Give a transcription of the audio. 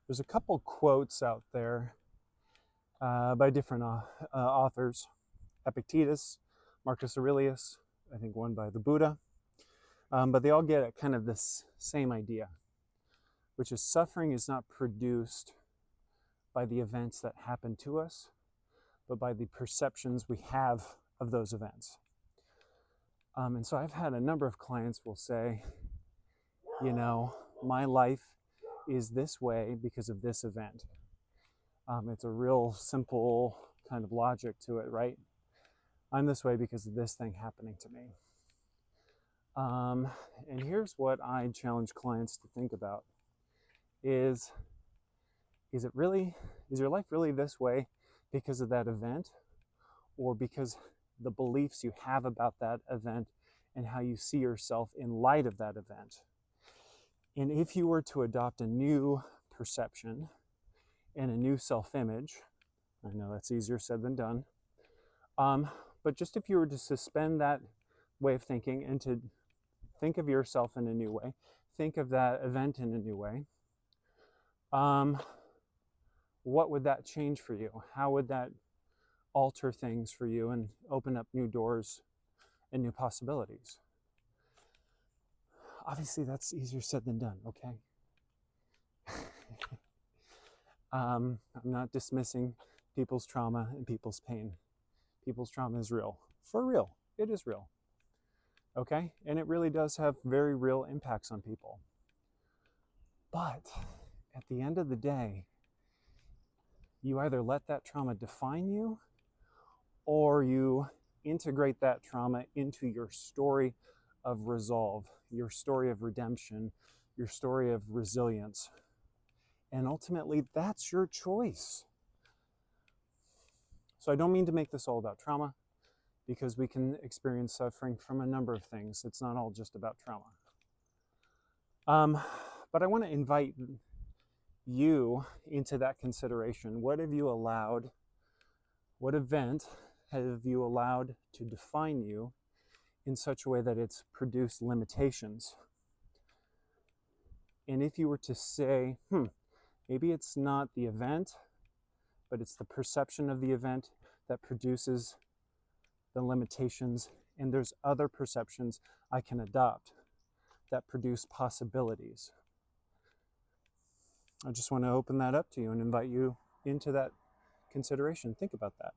There's a couple quotes out there by different authors. Epictetus, Marcus Aurelius, I think one by the Buddha. But they all get at kind of this same idea, which is suffering is not produced by the events that happen to us, but by the perceptions we have of those events. And so I've had a number of clients will say, you know, my life is this way because of this event. It's a real simple kind of logic to it, right? I'm this way because of this thing happening to me. And here's what I challenge clients to think about is your life really this way because of that event, or because the beliefs you have about that event and how you see yourself in light of that event? And if you were to adopt a new perception and a new self-image, I know that's easier said than done, but just if you were to suspend that way of thinking and to think of yourself in a new way, think of that event in a new way, what would that change for you? How would that alter things for you and open up new doors and new possibilities? Obviously, that's easier said than done, okay? I'm not dismissing people's trauma and people's pain. People's trauma is real. For real. It is real. Okay? And it really does have very real impacts on people. But at the end of the day, you either let that trauma define you, or you integrate that trauma into your story of resolve, your story of redemption, your story of resilience. And ultimately, that's your choice. So I don't mean to make this all about trauma, because we can experience suffering from a number of things. It's not all just about trauma. But I want to invite you into that consideration. What have you allowed? What event have you allowed to define you in such a way that it's produced limitations? And if you were to say, maybe it's not the event, but it's the perception of the event that produces the limitations, and there's other perceptions I can adopt that produce possibilities. I just want to open that up to you and invite you into that consideration. Think about that.